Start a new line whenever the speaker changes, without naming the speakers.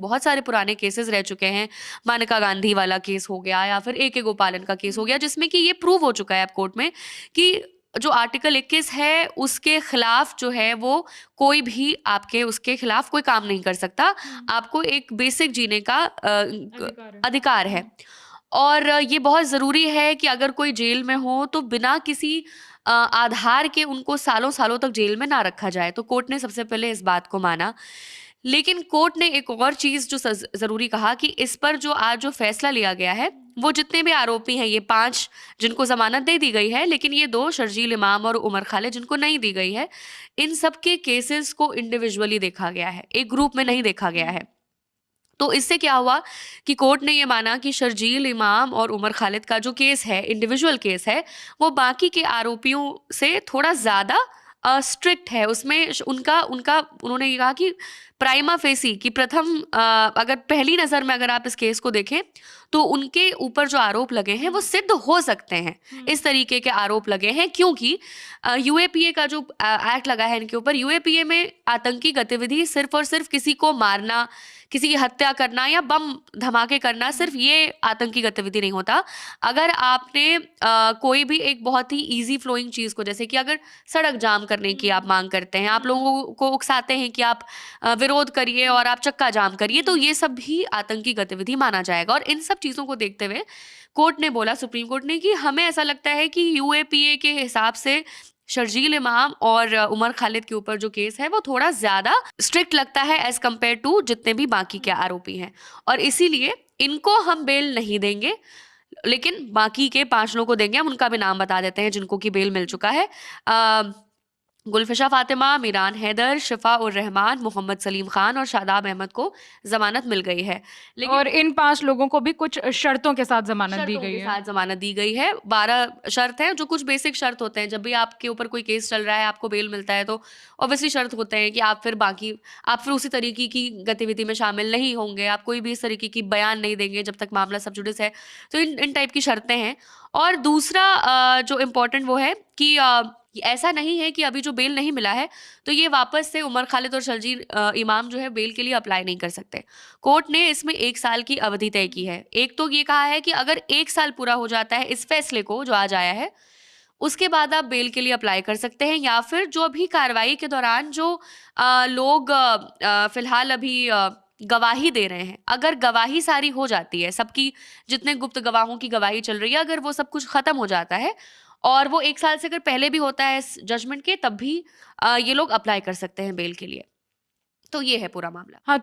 बहुत सारे पुराने केसेस रह चुके हैं, मानिका गांधी वाला केस हो गया या फिर ए.के. गोपालन का केस हो गया, जिसमें कि ये प्रूव हो चुका है अब कोर्ट में कि जो आर्टिकल 21 है उसके खिलाफ जो है वो कोई भी आपके उसके खिलाफ कोई काम नहीं कर सकता। आपको एक बेसिक जीने का अधिकार है। और ये बहुत ज़रूरी है कि अगर कोई जेल में हो तो बिना किसी आधार के उनको सालों-सालों तक जेल में ना रखा जाए। तो कोर्ट ने सबसे पहले इस बात को माना। लेकिन कोर्ट ने एक और चीज़ जो ज़रूरी कहा कि इस पर जो आज जो फैसला लिया गया है, वो जितने भी आरोपी हैं, ये 5 जिनको ज़मानत दे दी गई है, लेकिन ये 2 शर्जील इमाम और उमर खालिद जिनको नहीं दी गई है, इन सब के केसेस को इंडिविजुअली देखा गया है, एक ग्रुप में नहीं देखा गया है। तो इससे क्या हुआ कि कोर्ट ने ये माना कि शर्जील इमाम और उमर खालिद का जो केस है, इंडिविजुअल केस है, वो बाकी के आरोपियों से थोड़ा ज़्यादा स्ट्रिक्ट है। उसमें उनका उनका उन्होंने ये कहा कि प्राइमा फेसी कि प्रथम अगर पहली नज़र में अगर आप इस केस को देखें तो उनके ऊपर जो आरोप लगे हैं वो सिद्ध हो सकते हैं। इस तरीके के आरोप लगे हैं क्योंकि यूएपीए का जो एक्ट लगा है इनके ऊपर, यूएपीए में आतंकी गतिविधि सिर्फ और सिर्फ किसी को मारना, किसी की हत्या करना या बम धमाके करना, सिर्फ ये आतंकी गतिविधि नहीं होता। अगर आपने कोई भी एक बहुत ही ईज़ी फ्लोइंग चीज़ को, जैसे कि अगर सड़क जाम करने की आप मांग करते हैं, आप लोगों को उकसाते हैं कि आप विरोध करिए और आप चक्का जाम करिए, तो ये सब भी आतंकी गतिविधि माना जाएगा। और इन सब चीज़ों को देखते हुए कोर्ट ने बोला, सुप्रीम कोर्ट ने, कि हमें ऐसा लगता है कि यूएपीए के हिसाब से शर्जील इमाम और उमर खालिद के ऊपर जो केस है वो थोड़ा ज़्यादा स्ट्रिक्ट लगता है एज़ कम्पेयर टू जितने भी बाकी के आरोपी हैं, और इसीलिए इनको हम बेल नहीं देंगे, लेकिन बाकी के 5 लोगों को देंगे। हम उनका भी नाम बता देते हैं जिनको कि बेल मिल चुका है। गुलफिशा फातिमा, मीरान हैदर, शिफा उर रहमान, मोहम्मद सलीम खान और शादाब अहमद को जमानत मिल गई है। लेकिन
और इन 5 लोगों को भी कुछ शर्तों के साथ जमानत दी
शर्तों
गई
के
है।
साथ जमानत दी गई है। 12 शर्त हैं, जो कुछ बेसिक शर्त होते हैं। जब भी आपके ऊपर कोई केस चल रहा है, आपको बेल मिलता है, तो ऑब्वियसली शर्त होते हैं कि आप फिर उसी तरीके की गतिविधि में शामिल नहीं होंगे, आप कोई भी इस तरीके की बयान नहीं देंगे जब तक मामला सब जुडिस है। तो इन टाइप की शर्तें हैं। और दूसरा जो इम्पोर्टेंट वो है कि ऐसा नहीं है कि अभी जो बेल नहीं मिला है तो ये वापस से उमर खालिद और शर्जील इमाम जो है बेल के लिए अप्लाई नहीं कर सकते। कोर्ट ने इसमें 1 साल की अवधि तय की है। एक तो ये कहा है कि अगर 1 साल पूरा हो जाता है इस फैसले को जो आज आया है, उसके बाद आप बेल के लिए अप्लाई कर सकते हैं, या फिर जो भी कार्रवाई के दौरान जो लोग फिलहाल अभी गवाही दे रहे हैं, अगर गवाही सारी हो जाती है, सबकी जितने गुप्त गवाहों की गवाही चल रही है, अगर वो सब कुछ खत्म हो जाता है और वो 1 साल से अगर पहले भी होता है इस जजमेंट के, तब भी ये लोग अप्लाई कर सकते हैं बेल के लिए। तो ये है पूरा मामला।
हाँ,